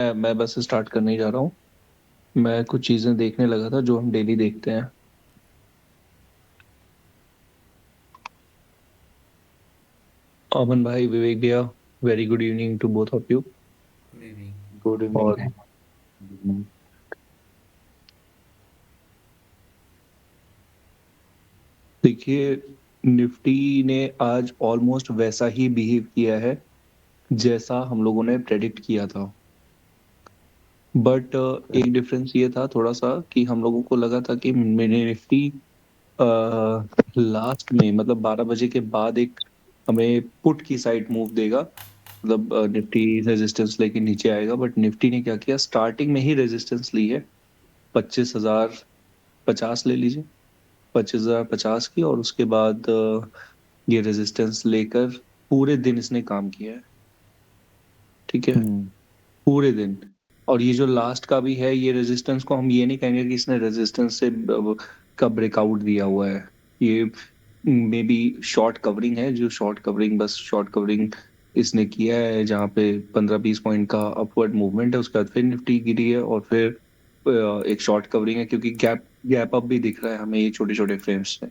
मैं बस स्टार्ट करने ही जा रहा हूँ। मैं कुछ चीजें देखने लगा था जो हम डेली देखते हैं। अमन भाई, विवेक भैया, very good evening to both of you. Good evening. Good evening. और देखिए, निफ्टी ने आज ऑलमोस्ट वैसा ही बिहेव किया है जैसा हम लोगों ने प्रेडिक्ट किया था। बट एक डिफरेंस ये था थोड़ा सा कि हम लोगों को लगा था कि निफ्टी लास्ट में मतलब 12 बजे के बाद एक हमें पुट की साइड मूव देगा। मतलब निफ्टी रेजिस्टेंस लेके नीचे आएगा, बट निफ्टी ने क्या किया, स्टार्टिंग में ही रेजिस्टेंस ली है। 25,050 ले लीजिए, 25,050 की। और उसके बाद ये रेजिस्टेंस लेकर पूरे दिन इसने काम किया है। ठीक है, हम्म। पूरे दिन। और ये जो लास्ट का भी है, ये रेजिस्टेंस को हम ये नहीं कहेंगे कि इसने रेजिस्टेंस से का ब्रेकआउट दिया हुआ है। ये मे बी शॉर्ट कवरिंग है, जो शॉर्ट कवरिंग, बस शॉर्ट कवरिंग इसने किया है, जहाँ पे 15-20 पॉइंट का अपवर्ड मूवमेंट है। उसके बाद फिर निफ्टी गिरी है और फिर एक शॉर्ट कवरिंग है, क्योंकि गैप गैप अप भी दिख रहा है हमें ये छोटे छोटे फ्रेम्स में।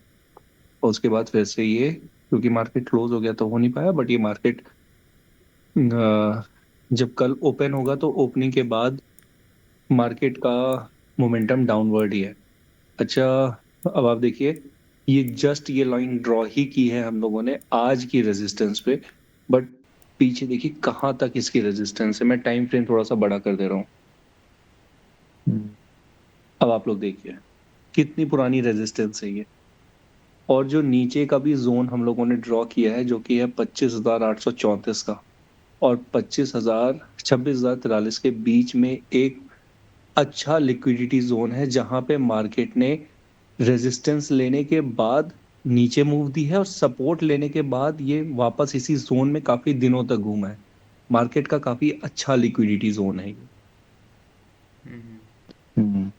और उसके बाद फिर से ये, क्योंकि मार्केट क्लोज हो गया तो हो नहीं पाया, बट ये मार्केट जब कल ओपन होगा तो ओपनिंग के बाद मार्केट का मोमेंटम डाउनवर्ड ही है। अच्छा, अब आप देखिए, ये जस्ट ये लाइन ड्रॉ ही की है हम लोगों ने आज की रेजिस्टेंस पे। बट पीछे देखिए कहाँ तक इसकी रेजिस्टेंस है। मैं टाइम फ्रेम थोड़ा सा बड़ा कर दे रहा हूँ। हम्म। अब आप लोग देखिए कितनी पुरानी रेजिस्टेंस है ये। और जो नीचे का भी जोन हम लोगों ने ड्रॉ किया है, जो कि है 25,834 का। और 26,000 26,043 के बीच में एक अच्छा लिक्विडिटी जोन है, जहां पे मार्केट ने रेजिस्टेंस लेने के बाद नीचे मूव दी है, और सपोर्ट लेने के बाद ये वापस इसी जोन में काफी दिनों तक घूमा है। मार्केट का काफी अच्छा लिक्विडिटी जोन है ये। हम्म।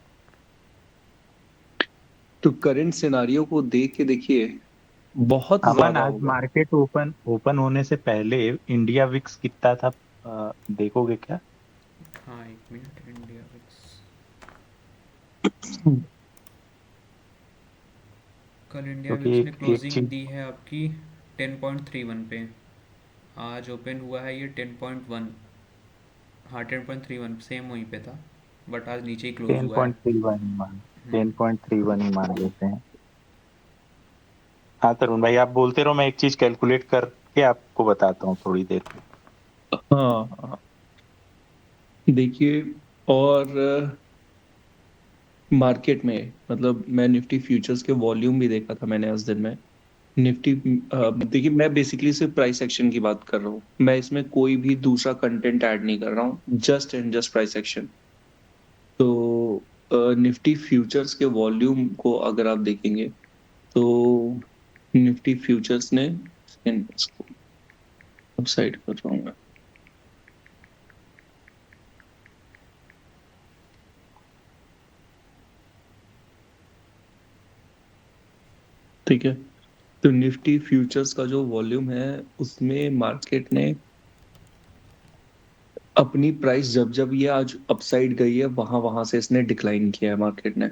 तो करंट सिनारियो को देख के देखिए, बहुत अमन, ज्यादा आज होगा। मार्केट ओपन ओपन होने से पहले इंडिया विक्स कितना था? देखोगे क्या? हाँ, एक मिनट। इंडिया विक्स कल इंडिया क्योंकि विक्स ने एक एक क्लोजिंग चीज। दी है आपकी 10.31 पे। आज ओपन हुआ है ये 10.1। हाँ, 10.31 सेम वहीं पे था, बट आज नीचे ही क्लोज टेन हुआ है। पॉइंट थ्री वन ही मान 10.31 ही मान लेते हैं। हाँ तरुण भाई, आप बोलते रहो, मैं एक चीज कैलकुलेट करके आपको बताता हूँ थोड़ी देर में। हाँ हाँ, देखिए। और मार्केट में मतलब मैं निफ्टी फ्यूचर्स के वॉल्यूम भी देखा था मैंने आज दिन में। निफ्टी देखिए, मैं बेसिकली सिर्फ प्राइस एक्शन की बात कर रहा हूँ। मैं इसमें कोई भी दूसरा कंटेंट ऐड नहीं कर रहा हूँ, just and just price action. तो निफ्टी फ्यूचर्स के वॉल्यूम को अगर आप देखेंगे तो निफ्टी फ्यूचर्स ने, इसको अब साइड कर रहा हूँ मैं। ठीक है, तो निफ्टी फ्यूचर्स का जो वॉल्यूम है, उसमें मार्केट ने अपनी प्राइस जब जब ये आज अपसाइड गई है, वहां वहां से इसने डिक्लाइन किया है मार्केट ने।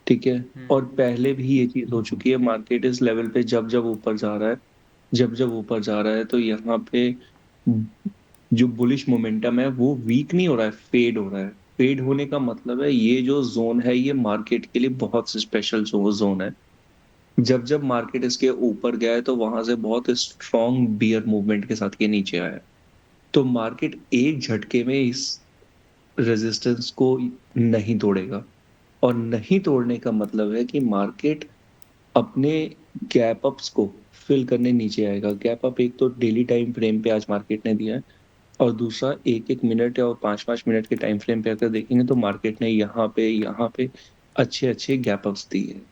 ठीक है। और पहले भी ये चीज हो चुकी है, मार्केट इस लेवल पे जब जब ऊपर जा रहा है, जब जब ऊपर जा रहा है, तो यहाँ पे जो बुलिश मोमेंटम है वो वीक नहीं हो रहा है, फेड हो रहा है। फेड होने का मतलब है ये जो जोन है ये मार्केट के लिए बहुत स्पेशल जोन है। जब जब मार्केट इसके ऊपर गया है तो वहां से बहुत स्ट्रॉन्ग बियर मूवमेंट के साथ ये नीचे आया है। तो मार्केट एक झटके में इस रेजिस्टेंस को नहीं तोड़ेगा। और नहीं तोड़ने का मतलब है कि मार्केट अपने गैप अप्स को फिल करने नीचे आएगा। गैप अप एक तो डेली टाइम फ्रेम पे आज मार्केट ने दिया है, और दूसरा 1-1 मिनट या 5-5 मिनट के टाइम फ्रेम पे अगर देखेंगे तो मार्केट ने यहाँ पे अच्छे अच्छे गैप अप्स दिए हैं।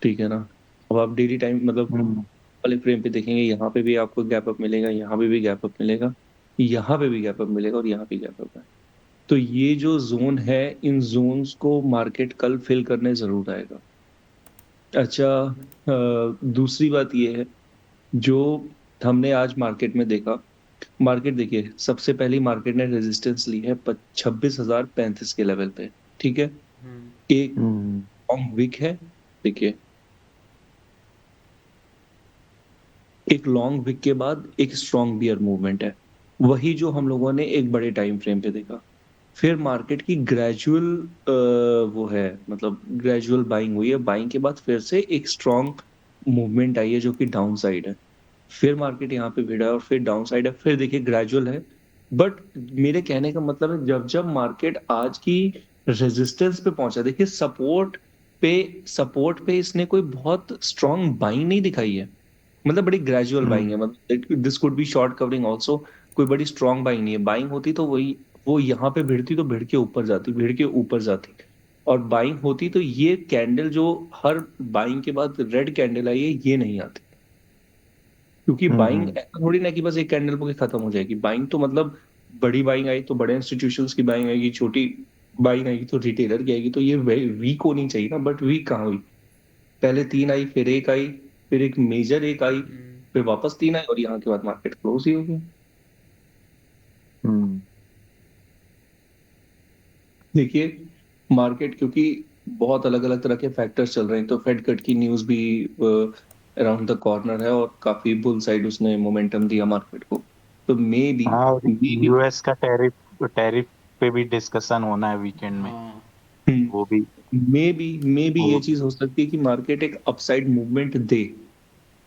ठीक है ना। अब आप डेली टाइम मतलब हम्म। वाले फ्रेम पे देखेंगे, यहाँ पे भी आपको गैप अप मिलेगा, यहाँ पे भी गैप अप मिलेगा, यहाँ पे भी गैप अप मिलेगा, और यहाँ पे गैप अप है। तो ये जो जोन है, इन जोन्स को मार्केट कल फिल करने जरूर आएगा। अच्छा, दूसरी बात ये है जो हमने आज मार्केट में देखा, मार्केट देखिए, सबसे पहली मार्केट ने रेजिस्टेंस ली है 26,035 के लेवल पे। ठीक है, हम्म। एक हम्म। लॉन्ग विक है। देखिए, एक लॉन्ग विक के बाद एक स्ट्रॉन्ग बियर मूवमेंट है, वही जो हम लोगों ने एक बड़े टाइम फ्रेम पे देखा। फिर मार्केट की ग्रेजुअल वो है, मतलब ग्रेजुअल बाइंग हुई है, बाइंग के बाद फिर से एक स्ट्रॉन्ग मूवमेंट आई है जो कि डाउन साइड है। फिर मार्केट यहाँ पे भिड़ा है और फिर डाउन साइड है, फिर देखिए ग्रेजुअल है। बट मेरे कहने का मतलब है, जब जब मार्केट आज की रेजिस्टेंस पे पहुंचा, देखिए पे सपोर्ट पे इसने कोई बहुत स्ट्रॉन्ग बाइंग नहीं दिखाई है। मतलब बड़ी ग्रेजुअल बाइंग है, हम्म। मतलब this could be short covering also. कोई बड़ी स्ट्रॉन्ग बाइंग नहीं है। बाइंग होती तो वही, वो यहाँ पे भिड़ती तो भिड़ के ऊपर जाती, भिड़ के ऊपर जाती। और बाइंग होती तो ये कैंडल जो हर बाइंग के बाद रेड कैंडल आई है, ये नहीं आती। क्योंकि बाइंग हम्म। ऐसा थोड़ी ना कि बस एक कैंडल पे खत्म हो जाएगी। बाइंग तो मतलब बड़ी बाइंग आई तो बड़े इंस्टीट्यूशंस की बाइंग आएगी, छोटी बाइंग आएगी तो रिटेलर की आएगी, तो ये वीक होनी चाहिए ना, बट वीक कहाँ हुई। पहले तीन आई, फिर एक आई, फिर एक मेजर एक आई, हम्म। फिर वापस तीन आई, और यहाँ के बाद मार्केट क्लोज ही हो गया। हम्म। देखिए, मार्केट क्योंकि बहुत अलग अलग तरह के फैक्टर्स चल रहे हैं, तो फेड कट की न्यूज भी अराउंड द कॉर्नर है, और काफी बुल साइड उसने मोमेंटम दिया मार्केट को। तो हाँ, और मे बी यूएस का टैरिफ टैरिफ पे भी डिस्कशन होना है वीकेंड में। हाँ। वो भी मे बी ये वो चीज हो सकती है कि मार्केट एक अपसाइड मूवमेंट दे।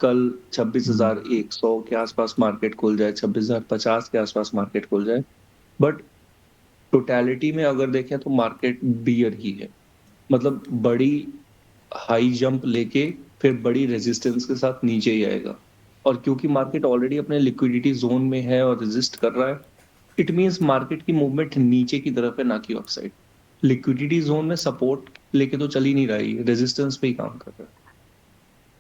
कल हम्म। 26,100 के आसपास मार्केट खुल जाए, 26,050 के आसपास मार्केट खुल जाए। बट टोटैलिटी में अगर देखें तो मार्केट बियर ही है। मतलब बड़ी हाई जंप लेके फिर बड़ी रेजिस्टेंस के साथ नीचे ही आएगा। और क्योंकि मार्केट ऑलरेडी अपने लिक्विडिटी जोन में है और रेजिस्ट कर रहा है, इट मींस मार्केट की मूवमेंट नीचे की तरफ है, ना कि अपसाइड। लिक्विडिटी जोन में सपोर्ट लेके तो चल ही नहीं रही, रेजिस्टेंस पे ही काम कर रहा है।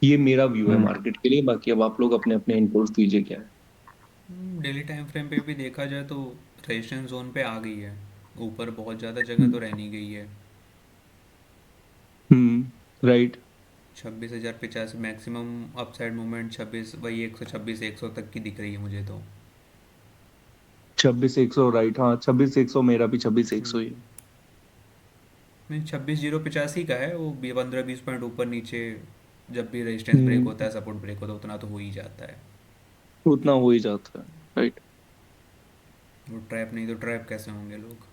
ये मेरा व्यू है हम्म। मार्केट के लिए। बाकी अब आप लोग अपने अपने इनपुट्स दीजिए क्या है। डेली टाइम फ्रेम पे भी देखा जाए तो रेजिस्टेंस जोन पे आ गई है। ऊपर बहुत ज़्यादा जगह हम्म। तो रह नहीं गई है। राइट। 26,050 मैक्सिमम अपसाइड मूवमेंट, 26 वही 126 100 तक की दिख रही है मुझे तो। 26,100, राइट, हाँ 26,100, मेरा भी 26,100 ही है। नहीं, 26,085 का है वो भी, 15-20 पॉइंट ऊपर नीचे। जब भी रेजिस्टेंस ब्रेक हम्म। होता है, सपोर्ट ब्रेक होता है, उतना तो हो ही जाता है। उतना हो ही जाता है। राइट। वो ट्रैप नहीं तो ट्रैप कैसे होंगे लोग।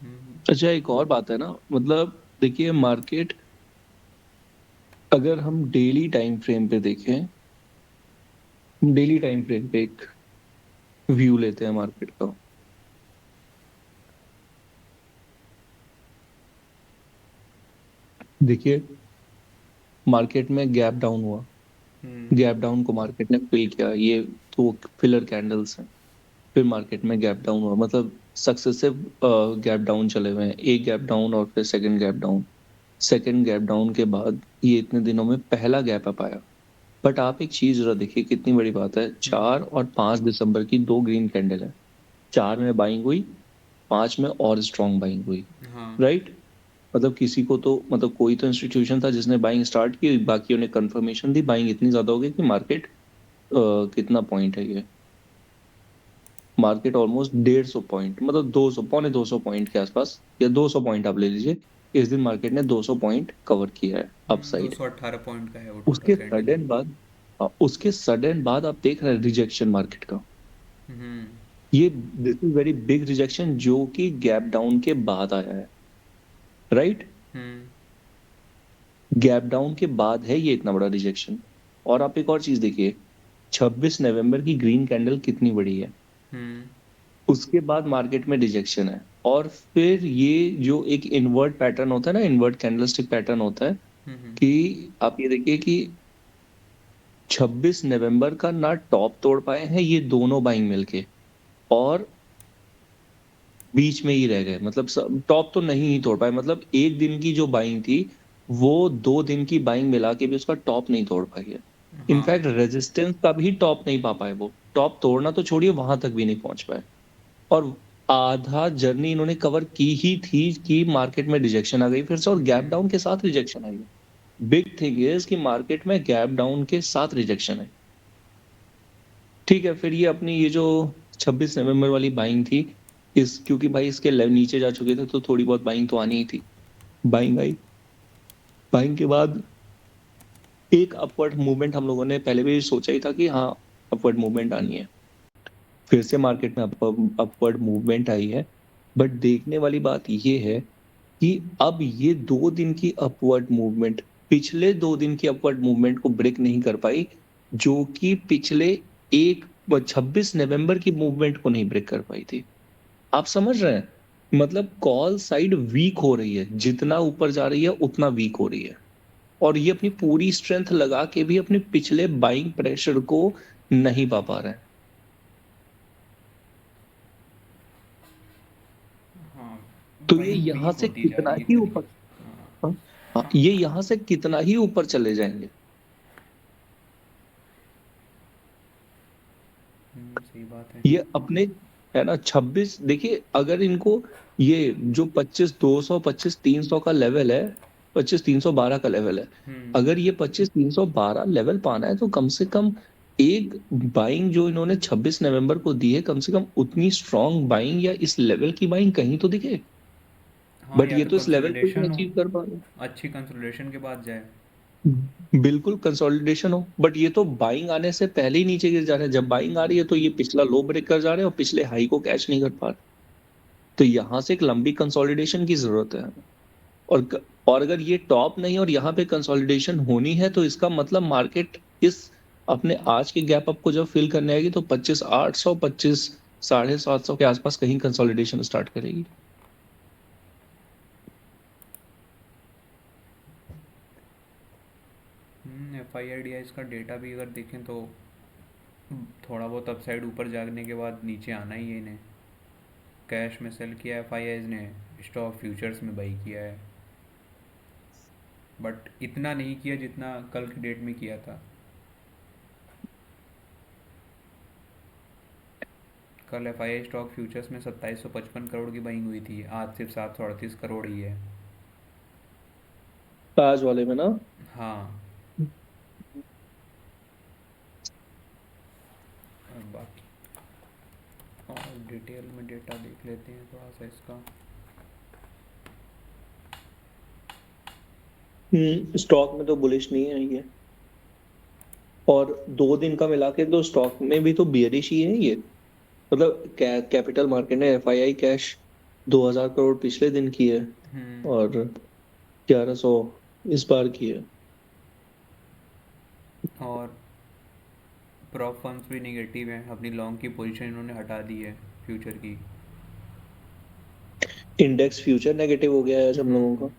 हम्म। अच्छा, एक और बात है ना, मतलब देखिए मार्केट, अगर हम डेली टाइम फ्रेम पे देखें, डेली टाइम फ्रेम पे एक व्यू लेते हैं मार्केट का। देखिए, मार्केट में गैप डाउन हुआ, हम्म। गैप डाउन को मार्केट ने फिल किया, ये तो फिलर कैंडल्स हैं। फिर मार्केट में गैप डाउन हुआ, मतलब सक्सेसिव गैप डाउन चले हुए हैं, एक गैप डाउन और फिर second gap down. Second gap down के बाद ये इतने दिनों में पहला गैप अप आया। बट आप एक चीज जरा देखिए, कितनी बड़ी बात है, हम्म। 4 और 5 दिसंबर की दो ग्रीन कैंडल है। 4 में बाइंग हुई, 5 में और स्ट्रॉन्ग बाइंग हुई। हाँ। राइट। मतलब किसी को तो, मतलब कोई तो इंस्टीट्यूशन था जिसने बाइंग स्टार्ट की, बाकियों ने कंफर्मेशन दी, बाइंग इतनी ज्यादा हो गई कि मार्केट कितना पॉइंट है ये, मार्केट ऑलमोस्ट 150 पॉइंट, मतलब 200, पौने 200 पॉइंट के आसपास, या 200 पॉइंट आप ले लीजिए। इस दिन मार्केट ने 200 पॉइंट कवर किया है दो अपसाइड। सौ अट्ठारह पॉइंट का है वो टोटल उसके कैंडल। सडन बाद, उसके सडन बाद आप देख रहे हैं रिजेक्शन मार्केट का। हम्म। ये this is very big rejection जो कि गैप डाउन के बाद आया है। राइट। हम्म। गैप डाउन के बाद है ये इतना बड़ा रिजेक्शन। और आप एक और चीज देखिए, 26 नवंबर की ग्रीन कैंडल कितनी बड़ी है। हम्म। उसके बाद मार्केट में रिजेक्शन है, और फिर ये जो एक इनवर्ट पैटर्न होता है ना, इनवर्ट कैंडलस्टिक पैटर्न होता है, हम्म। कि आप ये देखिए कि 26 नवंबर का ना टॉप तोड़ पाए हैं ये दोनों बाइंग मिलके, और बीच में ही रह गए, मतलब टॉप तो नहीं ही तोड़ पाए, मतलब एक दिन की जो बाइंग थी, वो 2 दिन की बाइंग मिला के भी उसका टॉप नहीं तोड़ पाई है। हाँ। इनफैक्ट रेजिस्टेंस का भी टॉप नहीं पा पाए, वो टॉप तोड़ना तो छोड़िए, वहां तक भी नहीं पहुंच पाए। और आधा जर्नी इन्होंने कवर की ही थी कि मार्केट में रिजेक्शन आ गई फिर से, और गैप हम्म। डाउन के साथ रिजेक्शन आई है। बिग थिंग इज कि मार्केट में गैप डाउन के साथ रिजेक्शन है। ठीक है, फिर ये अपनी ये जो 26 नवंबर वाली बाइंग थी, इस क्योंकि भाई इसके लेवल नीचे जा चुके थे तो थोड़ी बहुत बाइंग तो आनी ही थी। बाइंग आई, बाइंग के बाद एक अपवर्ड मूवमेंट हम लोगों ने पहले भी सोचा ही था कि हाँ अपवर्ड मूवमेंट आनी है। फिर से मार्केट में अपवर्ड मूवमेंट आई है। बट देखने वाली बात ये है कि अब ये 2 दिन की अपवर्ड मूवमेंट पिछले 2 दिन की अपवर्ड मूवमेंट को ब्रेक नहीं कर पाई, जो कि पिछले एक 26 नवंबर की मूवमेंट को नहीं ब्रेक कर पाई थी। आप समझ रहे हैं? मतलब कॉल साइड वीक हो रही है, जितना ऊपर जा रही है उतना वीक हो रही है। और ये अपनी पूरी स्ट्रेंथ लगा के भी अपने पिछले बाइंग प्रेशर को नहीं पा पा रहे हैं। हाँ, तो ये बाइंग यहाँ वीक से होती जा कितना रही है एक ही तरीके ऊपर, से। हाँ। हाँ, हाँ, हाँ। ये यहाँ से कितना ही ऊपर चले जाएंगे। सही बात है। ये अपने, है ना, 26, देखिए अगर इनको ये जो 25 200 25 300 का लेवल है, 25 312 का लेवल है, हम्म। अगर ये 25 312 लेवल पाना है तो कम से कम एक बाइंग जो इन्होंने 26 नवंबर को दी है, कम से कम उतनी स्ट्रांग बाइंग या इस लेवल की बाइंग कहीं तो दिखे। हाँ, बट या ये तो तो इस लेवल को ही नहीं कंसोलिडेशन हो, अचीव कर पा रहे। अच्छी कंसोलिडेशन के बाद जाए। बिल्कुल कंसोलिडेशन हो, बट ये तो बाइंग आने से पहले ही नीचे गिर जा रहे हैं। जब बाइंग आ रही है तो ये पिछला लो ब्रेक कर जा रहे हैं और पिछले हाई को कैच नहीं कर पा रहे। तो यहां से एक लंबी कंसोलिडेशन की जरूरत है। और अगर ये टॉप नहीं और यहाँ पे कंसोलिडेशन होनी है तो इसका मतलब मार्केट इस अपने आज के गैप अप को जब फिल करने आएगी तो 25 800 25 750 के आसपास कहीं कंसोलिडेशन स्टार्ट करेगी। F I I D I का डेटा भी अगर देखें तो थोड़ा बहुत अपसाइड ऊपर जागने के बाद नीचे आना ही है इन्हें। कैश में सेल किया एफ आई आईज ने, स्टॉक फ्यूचर्स में बाई किया है, बट इतना नहीं किया जितना कल की डेट में किया था। कल F I I stock futures में 2755 करोड़ की बाइंग हुई थी, आज सिर्फ 738 करोड़ ही है। आज वाले में ना। हाँ। और बाकी और डिटेल में डेटा देख लेते हैं थोड़ा सा इसका। स्टॉक में तो बुलिश नहीं है ये। और 2 दिन का मिला के तो स्टॉक में भी तो बियरिश ही है ये। मतलब कैपिटल मार्केट ने एफआईआई कैश 2000 करोड़ पिछले दिन की है हम्म। और 1100 इस बार की है। और प्रॉप फंड्स भी निगेटिव हैं, अपनी लॉन्ग की पोजीशन इन्होंने हटा दी है फ्यूचर की। इंडेक्स फ्यूचर नेगेटिव हो गया है आज हम लोगों हम्म। का।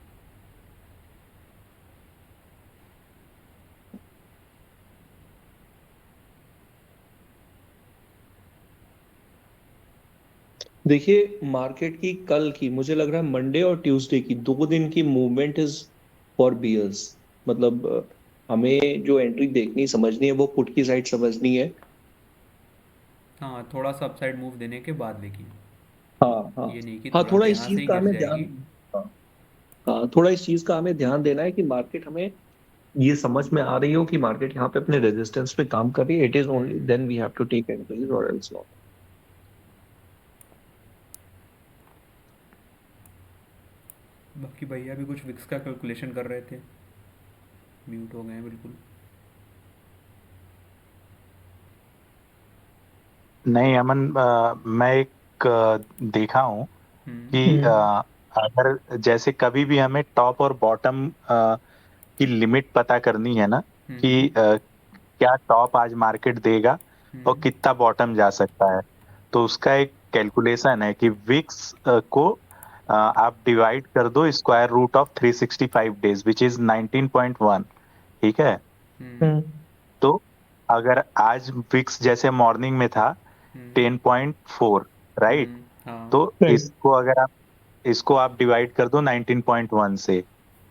देखिए मार्केट की कल की, मुझे लग रहा है मंडे और ट्यूसडे की 2 दिन की मूवमेंट इज फॉर बियर्स। मतलब हमें जो एंट्री देखनी समझनी है वो पुट की साइड समझनी है। हाँ, थोड़ा सा अपसाइड मूव देने के बाद, लेकिन हाँ, हाँ, ये नहीं कि हाँ, तुरंत थोड़ा इस यहाँ से चीज ही का गिर हमें ध्यान, जाएगी। हाँ, हाँ, थोड़ा इस चीज का हमें ध्यान देना है कि मार्केट हमें ये समझ में आ रही हो कि मार्केट यहाँ पे अपने रेजिस्टेंस पे काम कर रही है, it is only hmm. Then we have to take entries or else not. बाकी भैया भी कुछ विक्स का कैलकुलेशन कर रहे थे, म्यूट हो गए हैं बिल्कुल। नहीं अमन, मैं एक देखा हूँ हम्म। कि अगर जैसे कभी भी हमें टॉप और बॉटम की लिमिट पता करनी है ना, हम्म। कि क्या टॉप आज मार्केट देगा और हम्म। कितना बॉटम जा सकता है, तो उसका एक कैलकुलेशन है कि विक्स को आप डिवाइड कर दो square root of 365 days which is 19.1। ठीक है। हम्म। तो अगर आज विक्स जैसे मॉर्निंग में था हम्म। 10.4, राइट, हाँ। तो इसको आप डिवाइड कर दो 19.1 से।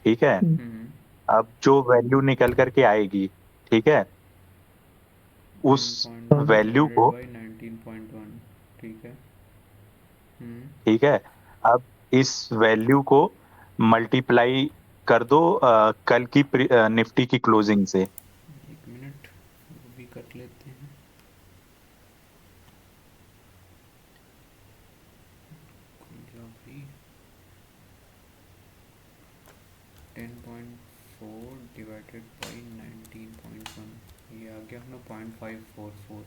ठीक है। हम्म। अब जो वैल्यू निकल करके आएगी, ठीक है, उस 10.4 वैल्यू डिवाइडेड को, बाई 19.1। ठीक है। हम्म। ठीक है, अब इस वैल्यू को मल्टीप्लाई कर दो कल की निफ्टी की क्लोजिंग से। एक मिनट, वो भी कर लेते हैं। जो भी 10.4 डिवाइडेड बाई 19.1, ये आ गया अपना 0.544।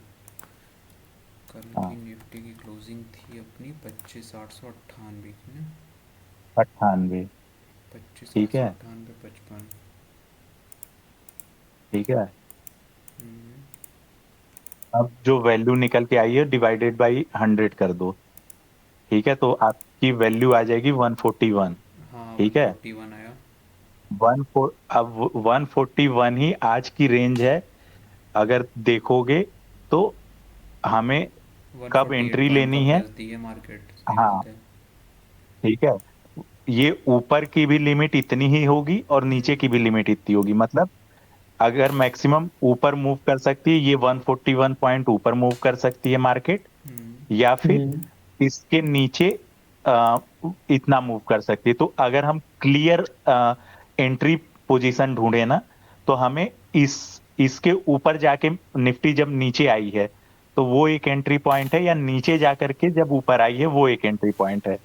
कल हाँ की निफ्टी की क्लोजिंग थी अपनी 25,898 की ना। 98। पच्चीस ठीक आठ सौ है। अट्ठानवे पचपन। ठीक है। हम्म, अब जो वैल्यू निकल के आई है डिवाइडेड बाई 100 कर दो। ठीक है, तो आपकी वैल्यू आ जाएगी 141। हाँ ठीक है। 141 आया। अब 141 ही आज की रेंज है। अगर देखोगे तो हमें कब 148 एंट्री पॉइंट का लेनी है। प्लस दी है मार्केट, सही हाँ। बात है। ठीक है। ये ऊपर की भी लिमिट इतनी ही होगी और नीचे हम्म की भी लिमिट इतनी होगी। मतलब अगर मैक्सिमम ऊपर मूव कर सकती है, ये 141 पॉइंट ऊपर मूव कर सकती है मार्केट, हम्म या फिर हम्म इसके नीचे अ, इतना मूव कर सकती है। तो अगर हम क्लियर एंट्री पोजीशन ढूंढे ना, तो हमें इसके ऊपर जाके निफ्टी जब नीचे आई है तो वो एक एंट्री पॉइंट है, या नीचे जाकर के जब ऊपर आई है वो एक एंट्री पॉइंट है।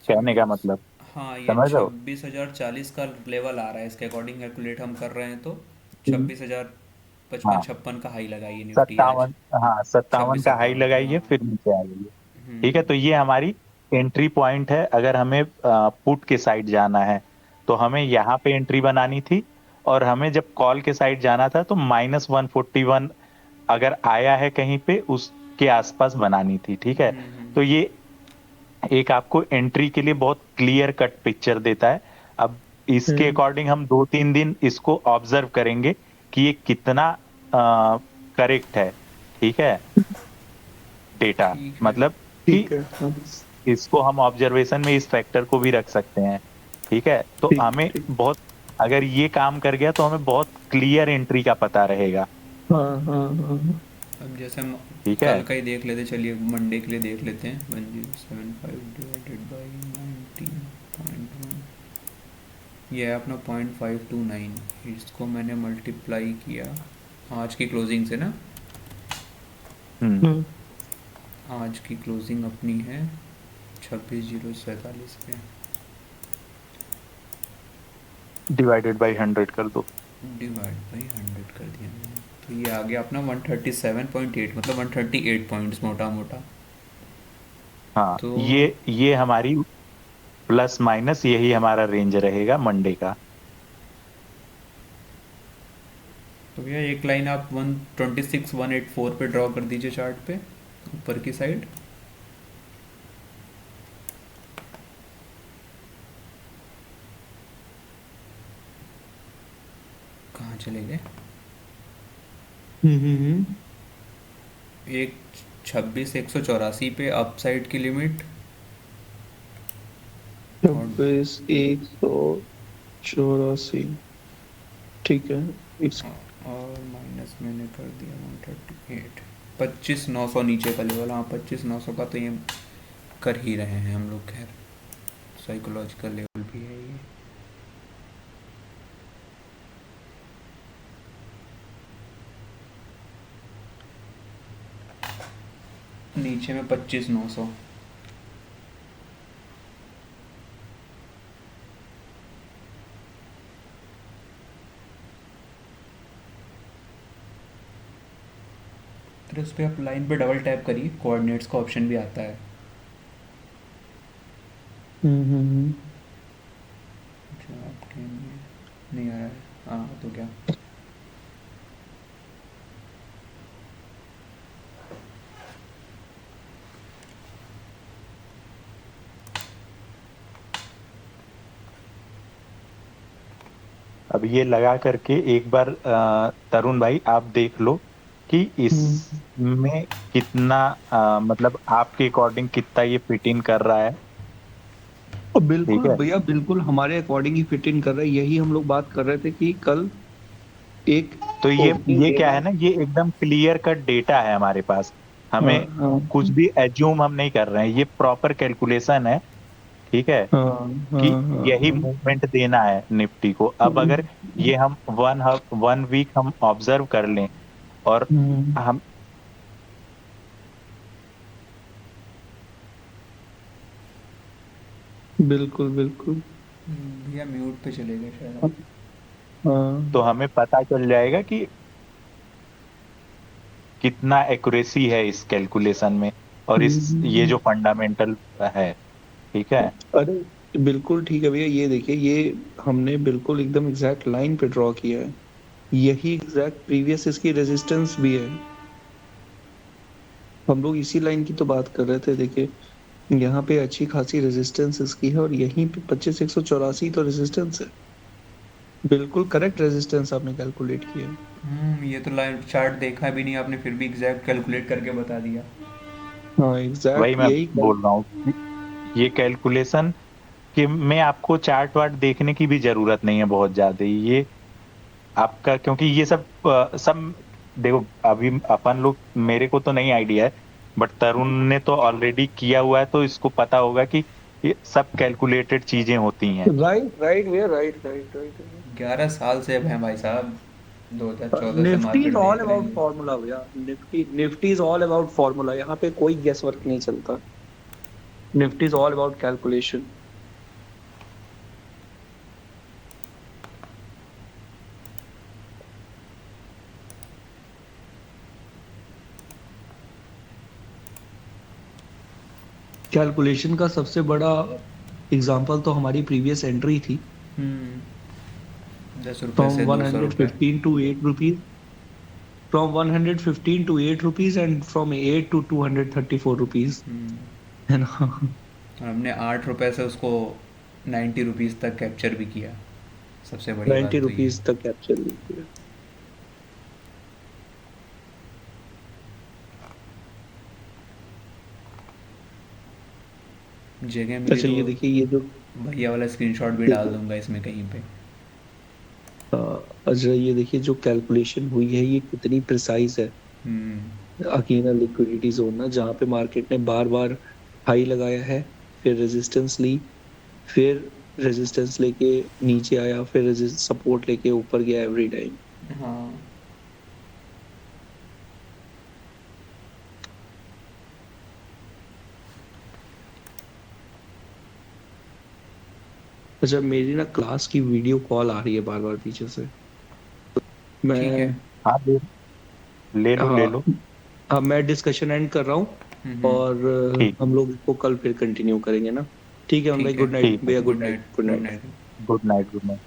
कहने का छब्बीस मतलब हाँ, ये समझ रहे हो। 26,040 का लेवल आ रहा है, इसके अकॉर्डिंग कैलकुलेट हम कर रहे हैं तो हम्म 26,055 हाँ, 56 का हाई लगाइए निफ्टी आज। 57। हाँ, 57 छब्बीस का हाई सत्तावन लगाइए, हाँ। फिर नीचे आ जाइए। ठीक है, हम्म तो ये हमारी एंट्री पॉइंट है। अगर हमें पुट के साइड जाना है तो हमें यहाँ पे एंट्री बनानी थी, और हमें जब कॉल के साइड जाना था तो -141 अगर आया है कहीं पे उसके आसपास बनानी थी। ठीक है, तो ये एक आपको एंट्री के लिए बहुत क्लियर कट पिक्चर देता है। अब इसके हम्म अकॉर्डिंग हम 2-3 दिन इसको ऑब्जर्व करेंगे कि ये कितना करेक्ट है। ठीक है, डेटा ठीक है। मतलब कि ठीक है। हाँ, इसको हम ऑब्जर्वेशन में इस फैक्टर को भी रख सकते हैं। ठीक है, तो ठीक हमें ठीक। बहुत, अगर ये काम कर गया तो हमें बहुत क्लियर एंट्री का पता रहेगा। हाँ हाँ हाँ हाँ। अब जैसे हम ठीक है। कल का ही देख लेते, चलिए मंडे के लिए देख लेते हैं। 1075 डिवाइडेड बाई 19.1, ये है अपना 0.529। इसको मैंने मल्टीप्लाई किया आज की क्लोजिंग से ना। हम्म हम्म आज की क्लोजिंग अपनी है 26,047 पे। डिवाइडेड बाई 100 कर दो। डिवाइड बाई 100 कर दिया मैंने, तो ये आ गया अपना 137.8, मतलब 138 पॉइंट्स मोटा मोटा। हाँ, तो ये हमारी प्लस माइनस यही हमारा रेंज रहेगा मंडे का। भैया एक लाइन आप 126,184 पे ड्रॉ कर दीजिए चार्ट पे, ऊपर की साइड। कहाँ चले गए? हम्म। एक 26,184 पे अप साइड की लिमिट, और 26,184। ठीक है। इस और माइनस मैंने कर दिया 138। 25,900 नीचे का लेवल, हाँ 25,900 का तो ये कर ही रहे हैं हम लोग। खैर साइकोलॉजिकल लेवल भी है ये। नीचे में 25,900। फिर उस पर आप लाइन पे डबल टैप करिए, कोऑर्डिनेट्स का ऑप्शन भी आता है। हम्म। अच्छा आपके लिए नहीं आ रहा है, हाँ तो क्या। अब ये लगा करके एक बार तरुण भाई आप देख लो कि हम्म। इसमें कितना मतलब आपके अकॉर्डिंग कितना ये फिट इन कर रहा है। और ठीक बिल्कुल है, भैया, बिल्कुल हमारे अकॉर्डिंग ही फिट इन कर रहा है। यही हम लोग बात कर रहे थे कि कल एक तो ओपनिंग ये क्या लेना है है। ना, ये एकदम क्लियर कट डेटा है हमारे पास। हाँ हमें हाँ कुछ भी एज्यूम हम नहीं कर रहे हैं, ये प्रॉपर कैलकुलेशन है। ठीक है, हाँ कि हाँ हाँ यही हाँ। मूवमेंट देना है निफ्टी को। अब अगर ये हम 1 वीक हम ऑब्जर्व कर लें और हम्म, हम बिल्कुल बिल्कुल। भैया म्यूट पे चले गए शायद आप। तो हाँ। हमें पता चल जाएगा कि कितना एक्यूरेसी है इस कैलकुलेशन में और इस ये हम्म, जो फंडामेंटल है, ठीक है। अरे बिल्कुल ठीक है भैया, ये देखिए, ये हमने बिल्कुल एकदम एग्जैक्ट लाइन पे ड्रॉ किया है। यही एग्जैक्ट प्रीवियस इसकी रेजिस्टेंस भी है। हम लोग इसी लाइन की तो बात कर रहे थे, देखिए यहाँ पे अच्छी खासी रेजिस्टेंस इसकी है, और यहीं पे 25,184 तो रेजिस्टेंस है। बिल्कुल करेक्ट रेजिस्टेंस आपने कैलकुलेट किया है। ये तो लाइव चार्ट देखा भी नहीं आपने, फिर भी एग्जैक्ट कैलकुलेट करके बता दिया। हाँ वही एग्जैक्ट मैं यही बोल रहा हूँ कि ये कैलकुलेशन कि में आपको चार्ट वार्ट देखने की भी जरूरत नहीं है बहुत ज्यादा। ये आपका, क्योंकि ये सब देखो, अभी अपन लोग, मेरे को तो नहीं आइडिया है, बट तरुण ने तो ऑलरेडी किया हुआ है, तो इसको पता होगा कि ये सब कैलकुलेटेड चीजें होती हैं। राइट राइट भैया, राइट राइट राइट। 11 साल से अब हैं भाई साहब, 2014 से निफ्टी इज मार्केट ऑल देख रहे अबाउट हैं। फॉर्मूला भैया। Nifty Nifty is all about formula, यहाँ पे कोई गेस वर्क नहीं चलता। Nifty is all about calculation. Calculation का सबसे बड़ा एग्जांपल तो हमारी प्रीवियस एंट्री थी, 10 रुपए फ्रॉम से 200 रुपए। 115 to 8 rupees, from 115 to 8 rupees, and from 8 to 234 rupees, है ना। और हमने 8 रुपए से उसको 90 रुपीज़ तक कैप्चर भी किया। सबसे बड़ी बात नाइन्टी तो ये रुपीज तक कैप्चर किया। जगह मिली अच्छा तो ये देखिए, ये जो भैया वाला स्क्रीनशॉट भी डाल देखिए, दूंगा इसमें कहीं पे। अच्छा ये देखिए, जो कैलकुलेशन हुई है ये कितनी प्रिसाइज है। हम्म। अकीना लिक्विडिटी जोन ना, जहाँ पे मार्केट ने बार बार हाई लगाया है, फिर रेजिस्टेंस ली, फिर रेजिस्टेंस लेके नीचे आया, फिर सपोर्ट लेके ऊपर गया एवरी टाइम। हाँ। अच्छा मेरी ना क्लास की वीडियो कॉल आ रही है बार बार पीछे से। ठीक है। मैं, हाँ, ले लो ले हाँ, लो। हाँ मैं डिस्कशन एंड कर रहा हूँ, हम्म। और ठीक हम लोग इसको कल फिर कंटिन्यू करेंगे ना। ठीक है हम भाई, ठीक है। गुड नाइट ठीक है। भैया, good good night, night, good good night. Night. Good night, good night.